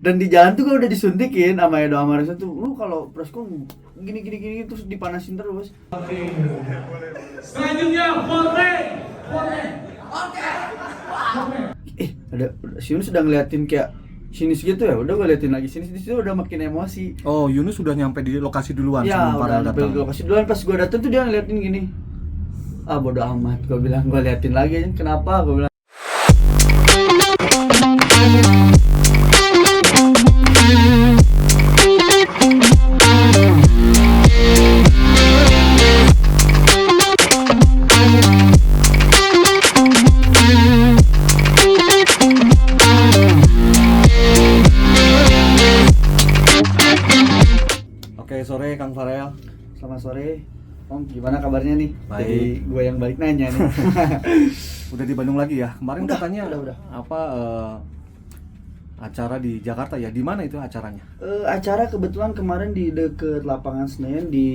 Dan di jalan tuh gue udah disuntikin sama Edo Amarisnya tuh, lu kalau preskon gini terus dipanasin terus. Selanjutnya Forte. Ada si Yunus sudah ngeliatin kayak sinis gitu ya, udah gue liatin lagi sinis, di situ udah makin emosi. Oh, Yunus sudah nyampe di lokasi duluan Ya sebelum udah Farel sampai datang. lokasi duluan, pas gue datang tuh dia ngeliatin gini, ah bodo amat, gue bilang, gue liatin lagi aja, kenapa, gue bilang. Oke, sore Kang Farel. Selamat sore Om, gimana kabarnya nih? Baik. Jadi gue yang balik nanya nih. Udah di Bandung lagi ya? Kemarin Udah, katanya udah. apa acara di Jakarta ya? Di mana itu acaranya? Acara kebetulan kemarin di deket lapangan Senayan di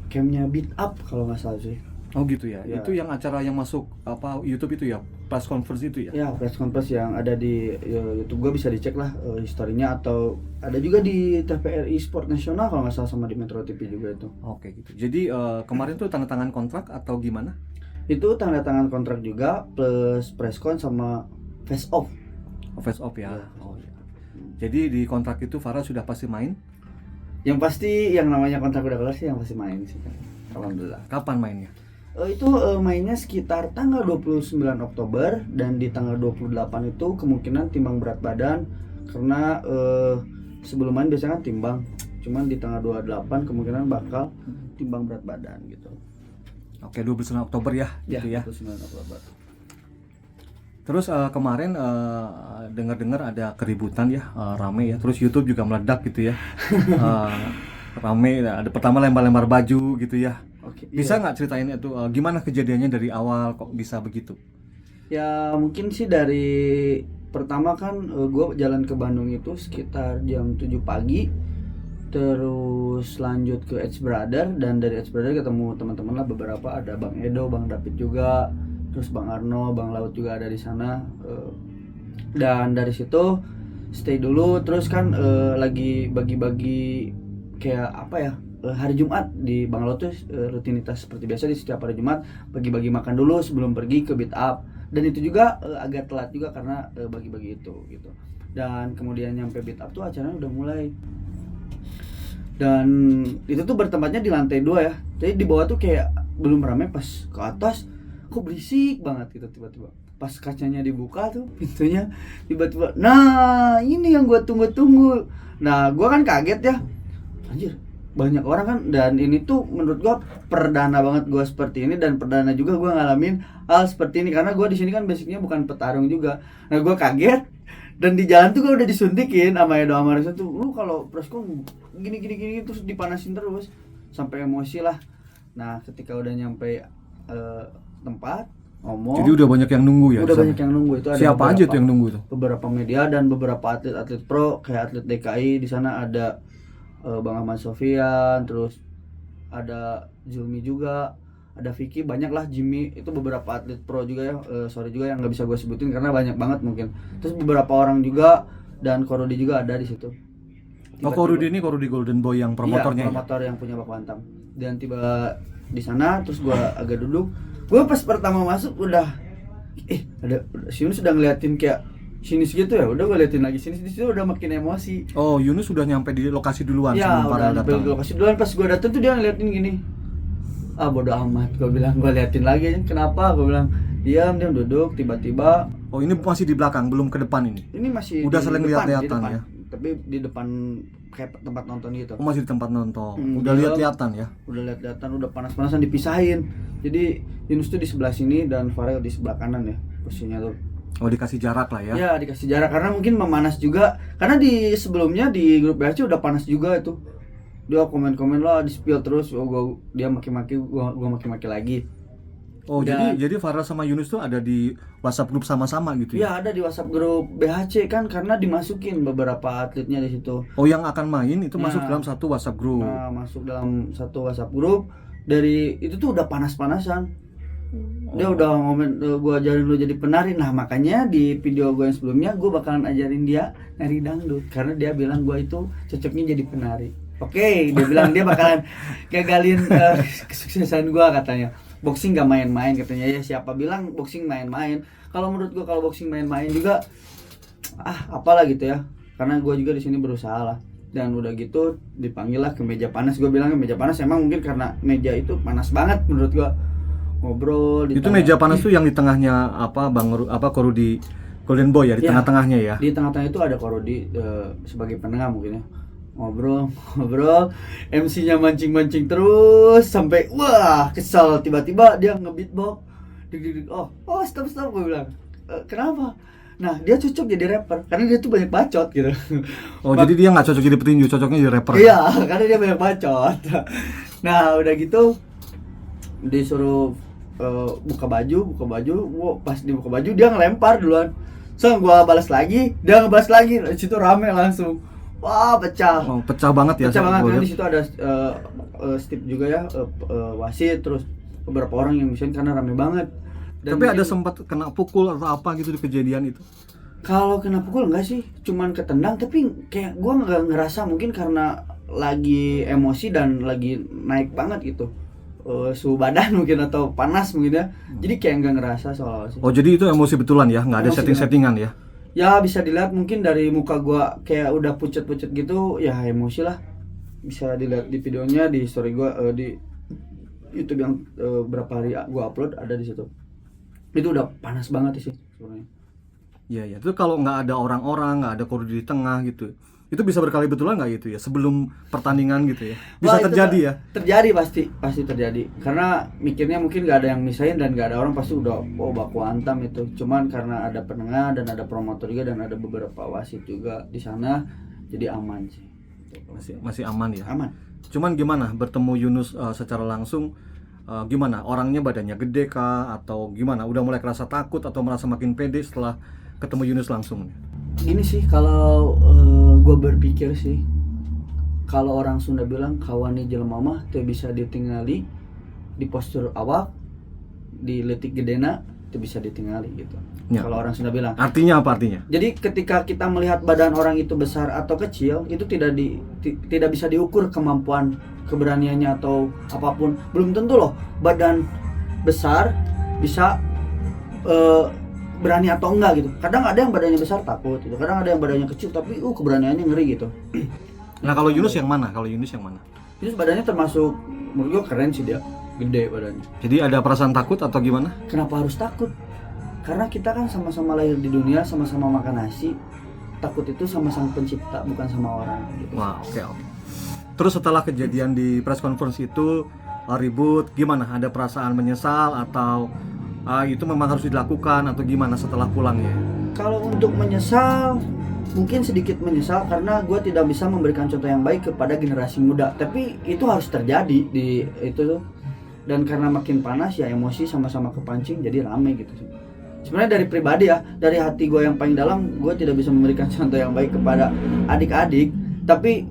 campnya Beat Up kalau nggak salah sih. Oh gitu ya. Ya. Itu yang acara yang masuk apa YouTube itu ya? Press conference itu ya? Ya, press conference yang ada di YouTube gue bisa dicek lah historinya, atau ada juga di TVRI Sport Nasional kalau nggak salah, sama di Metro TV juga itu. Oke gitu. Jadi kemarin tuh tanda tangan kontrak atau gimana? Itu tanda tangan kontrak juga plus presscon sama face off. Oh, face off ya. Ya. Oh iya. Jadi di kontrak itu Farel sudah pasti main. Yang pasti yang namanya kontrak udah kelar sih yang pasti main sih. Alhamdulillah. Kapan mainnya? Itu mainnya sekitar tanggal 29 Oktober, dan di tanggal 28 itu kemungkinan timbang berat badan, karena sebelum main biasanya kan timbang, cuman di tanggal 28 kemungkinan bakal timbang berat badan gitu. Oke, 29 Oktober ya, gitu ya. 29 Oktober. Terus kemarin dengar-dengar ada keributan ya, rame ya. Terus YouTube juga meledak gitu ya. Rame, ada pertama lempar-lempar baju gitu ya. Oke, Bisa iya. nggak ceritain itu gimana kejadiannya dari awal kok bisa begitu? Ya mungkin sih dari pertama kan gue jalan ke Bandung itu sekitar jam 7 pagi, terus lanjut ke Edge Brother, dan dari Edge Brother ketemu teman-teman lah beberapa, ada Bang Edo, Bang David juga, terus Bang Arno, Bang Laut juga ada di sana, dan dari situ stay dulu, terus kan lagi bagi-bagi kayak apa ya, hari Jumat di Bang Laut tuh rutinitas seperti biasa di setiap hari Jumat bagi-bagi makan dulu sebelum pergi ke Beat Up, dan itu juga agak telat juga karena bagi-bagi itu gitu. Dan kemudian nyampe Beat Up tuh acaranya udah mulai, dan itu tuh bertempatnya di lantai 2 ya, jadi di bawah tuh kayak belum ramai, pas ke atas kok berisik banget gitu. Tiba-tiba pas kacanya dibuka tuh pintunya, tiba-tiba nah ini yang gua tunggu-tunggu. Nah gua kan kaget ya, anjir banyak orang kan, dan ini tuh menurut gua perdana banget gua seperti ini, dan perdana juga gua ngalamin hal seperti ini karena gua di sini kan basicnya bukan petarung juga. Nah gua kaget, dan di jalan tuh gua udah disuntikin sama Edo Amarisnya tuh, lu kalau preskon gini terus dipanasin terus sampai emosi lah. Nah ketika udah nyampe tempat ngomong, Jadi udah banyak yang nunggu ya? udah di sana? banyak yang nunggu. Itu ada Siapa aja tuh yang nunggu tuh? beberapa media dan beberapa atlet pro kayak atlet DKI. Di sana ada Bang Ahmad Sofian, terus ada Zulmi juga, ada Vicky, banyak lah, Jimmy, itu beberapa atlet pro juga ya. Sorry juga yang nggak bisa gue sebutin karena banyak banget mungkin. Terus beberapa orang juga, dan Korudi juga ada di situ. Oh, Korudi ini Korudi Golden Boy yang promotornya Iya, ya? promotor yang punya Bak Bantam. Dan tiba di sana, terus gue agak duduk. Gue pas pertama masuk udah ada si Yunus sudah ngeliatin kayak sinis gitu ya, udah gue liatin lagi sinis, di situ udah makin emosi. Oh, Yunus sudah nyampe di lokasi duluan Ya sebelum Farel udah sampai datang. lokasi duluan, pas gue datang tuh dia ngeliatin gini, ah bodo amat, gue bilang, gue liatin lagi aja, kenapa, gue bilang, diam duduk. Tiba-tiba Oh, ini masih di belakang, belum ke depan ini? ini masih Udah di saling depan, lihat-lihatan di depan. ya? Tapi di depan kayak tempat nonton gitu. Oh, masih di tempat nonton. Udah Dia lihat-lihatan ya? udah lihat-lihatan, udah panas-panasan, dipisahin. Jadi Yunus tuh di sebelah sini dan Farel di sebelah kanan ya posisinya tuh. Oh, dikasih jarak lah ya? Ya dikasih jarak karena mungkin memanas juga, karena di sebelumnya di grup BHC udah panas juga itu. Dia komen-komen lah, di spill terus, dia maki-maki, gua maki-maki lagi. Oh, Dan- jadi Farel sama Yunus tuh ada di WhatsApp grup sama-sama gitu ya? Ya ada di WhatsApp grup BHC kan, karena dimasukin beberapa atletnya di situ. Oh, yang akan main itu masuk Nah. dalam satu WhatsApp grup. Nah, masuk dalam satu WhatsApp grup. Dari itu tuh udah panas-panasan. Dia udah ngomong gue ajarin lu jadi penari. Nah makanya di video gue yang sebelumnya gue bakalan ajarin dia nari dangdut karena dia bilang gue itu cocoknya jadi penari. Oke, dia bilang dia bakalan gagalin kesuksesan gue katanya. Boxing gak main-main katanya. Ya siapa bilang boxing main-main? Kalau menurut gue kalau boxing main-main juga apalah gitu ya. Karena gue juga di sini berusaha lah. Dan udah gitu dipanggil lah ke meja panas. Gue bilang ke meja panas emang mungkin karena meja itu panas banget menurut gue. Ngobrol Itu ditanya. meja panas tuh yang di tengahnya Korudi Golden Boy ya, di Ya, tengah-tengahnya ya. di tengah-tengah itu ada Korodi sebagai penengah mungkin ya. Ngobrol, MC-nya mancing-mancing terus sampai wah kesal, tiba-tiba dia nge-beatbox. Oh stop gue bilang. Kenapa? Nah dia cocok jadi rapper karena dia tuh banyak bacot gitu. Oh, jadi dia nggak cocok jadi petinju, cocoknya jadi rapper. Iya, karena dia banyak bacot. Nah udah gitu disuruh buka baju, pas dibuka baju dia ngelempar duluan. So gua balas lagi, dia ngebalas lagi, di situ rame langsung. Wah, pecah. Oh, pecah banget ya. Pecah banget gua karena lihat. di situ ada Steve juga ya, wasit, terus beberapa orang yang misalnya karena rame banget. Dan Tapi ada mungkin sempat kena pukul atau apa gitu di kejadian itu. kalau kena pukul enggak sih, cuman ketendang, tapi kayak gua nggak ngerasa, mungkin karena lagi emosi dan lagi naik banget gitu. Suhu badan mungkin atau panas mungkin ya. Jadi kayak nggak ngerasa soal sih. Oh, jadi itu emosi betulan ya, nggak ada Emosi setting-settingan ya. Ya bisa dilihat mungkin dari muka gua kayak udah pucet-pucet gitu, ya emosi lah. Bisa dilihat di videonya, di story gua di YouTube yang berapa hari gua upload ada di situ. Itu udah panas banget sih sebenarnya. Iya, ya. Itu kalau nggak ada orang-orang, nggak ada Korudi di tengah gitu. Itu bisa berkali betulan nggak gitu ya sebelum pertandingan gitu ya? Bisa Wah, itu terjadi ya? Terjadi pasti terjadi. Karena mikirnya mungkin nggak ada yang misahin dan nggak ada orang, pasti udah baku hantam itu. Cuman karena ada penengah dan ada promotor juga dan ada beberapa wasit juga di sana, jadi aman sih. Masih aman ya. Aman. Cuman gimana bertemu Yunus secara langsung? Gimana? Orangnya badannya gede kah atau gimana? Udah mulai kerasa takut atau merasa makin pede setelah ketemu Yunus langsung? Gini sih kalau gue berpikir sih, kalau orang Sunda bilang kawani jelema mah teu bisa ditingali di postur awak, di leutik gedena teu bisa ditingali gitu. Ya. Kalau orang Sunda bilang. Artinya apa artinya? Jadi ketika kita melihat badan orang itu besar atau kecil, itu tidak bisa diukur kemampuan, keberaniannya atau apapun. Belum tentu loh badan besar bisa berani atau enggak gitu. Kadang ada yang badannya besar takut gitu. Kadang ada yang badannya kecil tapi keberaniannya ngeri gitu. Nah, kalau Yunus yang mana? Itu badannya termasuk menurut gue keren sih, dia gede badannya. Jadi ada perasaan takut atau gimana? Kenapa harus takut? Karena kita kan sama-sama lahir di dunia, sama-sama makan nasi. Takut itu sama sang pencipta, bukan sama orang gitu. Wah, oke. Terus setelah kejadian di press conference itu ribut, gimana? Ada perasaan menyesal atau itu memang harus dilakukan atau gimana setelah pulangnya? Kalau untuk menyesal, mungkin sedikit menyesal karena gue tidak bisa memberikan contoh yang baik kepada generasi muda. Tapi itu harus terjadi di itu tuh. Dan karena makin panas ya emosi sama-sama kepancing jadi rame gitu sih. Sebenarnya dari pribadi ya, dari hati gue yang paling dalam, gue tidak bisa memberikan contoh yang baik kepada adik-adik. Tapi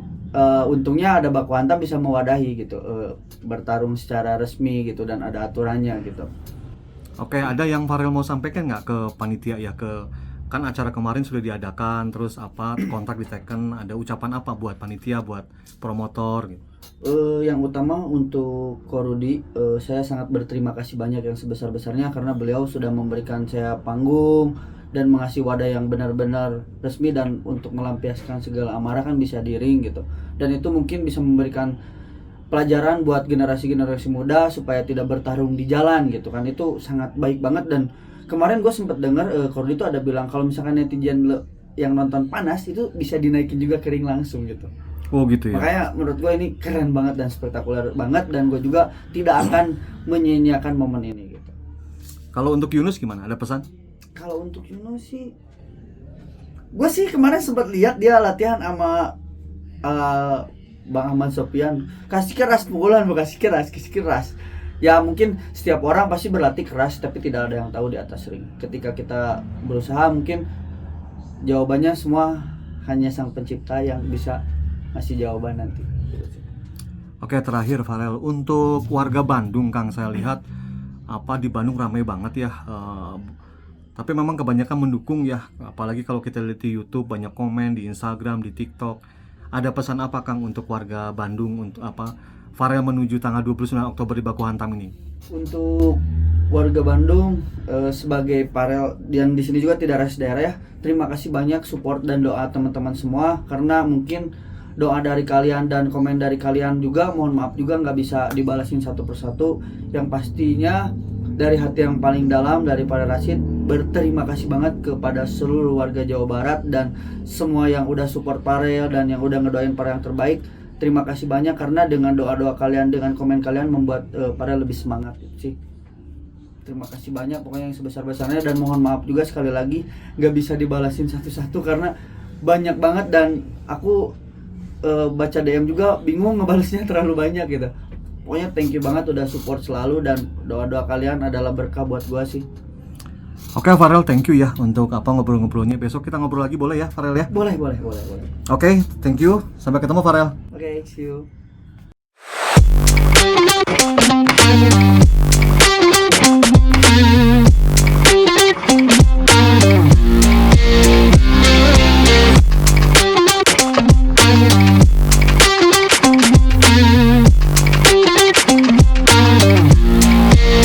untungnya ada baku hantam bisa mewadahi gitu, bertarung secara resmi gitu dan ada aturannya gitu. Oke, ada yang Farel mau sampaikan nggak ke panitia ya, kan acara kemarin sudah diadakan, terus kontrak diteken, ada ucapan apa buat panitia, buat promotor gitu? Yang utama untuk Korudi, saya sangat berterima kasih banyak yang sebesar-besarnya karena beliau sudah memberikan saya panggung dan mengasih wadah yang benar-benar resmi, dan untuk melampiaskan segala amarah kan bisa di ring gitu. Dan itu mungkin bisa memberikan pelajaran buat generasi-generasi muda supaya tidak bertarung di jalan gitu kan. Itu sangat baik banget. Dan kemarin gue sempat dengar Korudi itu ada bilang kalau misalkan netizen yang nonton panas itu bisa dinaikin juga ke ring langsung gitu. Oh gitu ya. Makanya menurut gue ini keren banget dan spektakuler banget, dan gue juga tidak akan menyia-nyiakan momen ini gitu. Kalau untuk Yunus gimana? Ada pesan? Kalau untuk Yunus sih, gue sih kemarin sempat lihat dia latihan sama Bang Ahmad Sofian. Kasih keras pukulan, kasih keras. Ya mungkin setiap orang pasti berlatih keras, tapi tidak ada yang tahu di atas ring. Ketika kita berusaha, mungkin jawabannya semua hanya sang pencipta yang bisa ngasih jawaban nanti. Oke, terakhir Farel, untuk warga Bandung Kang, saya lihat apa di Bandung ramai banget ya. Tapi memang kebanyakan mendukung ya, apalagi kalau kita lihat di YouTube banyak komen, di Instagram, di TikTok. Ada pesan apa Kang untuk warga Bandung untuk apa Farel menuju tanggal 29 Oktober di Baku Hantam ini? Untuk warga Bandung sebagai Farel yang di sini juga tidak ras daerah ya, terima kasih banyak support dan doa teman-teman semua, karena mungkin doa dari kalian dan komen dari kalian juga, mohon maaf juga nggak bisa dibalasin satu persatu. Yang pastinya dari hati yang paling dalam dari Farel Rashid berterima kasih banget kepada seluruh warga Jawa Barat dan semua yang udah support Farel dan yang udah ngedoain Farel yang terbaik. Terima kasih banyak, karena dengan doa-doa kalian, dengan komen kalian membuat Farel lebih semangat sih. Terima kasih banyak pokoknya yang sebesar-besarnya, dan mohon maaf juga sekali lagi nggak bisa dibalasin satu-satu karena banyak banget dan aku baca DM juga bingung ngebalasnya terlalu banyak gitu. Pokoknya thank you banget udah support selalu, dan doa-doa kalian adalah berkah buat gua sih. Oke Farel, thank you ya untuk apa ngobrol-ngobrolnya. Besok kita ngobrol lagi boleh ya Farel ya? Boleh. Oke, thank you. Sampai ketemu Farel. Oke, see you.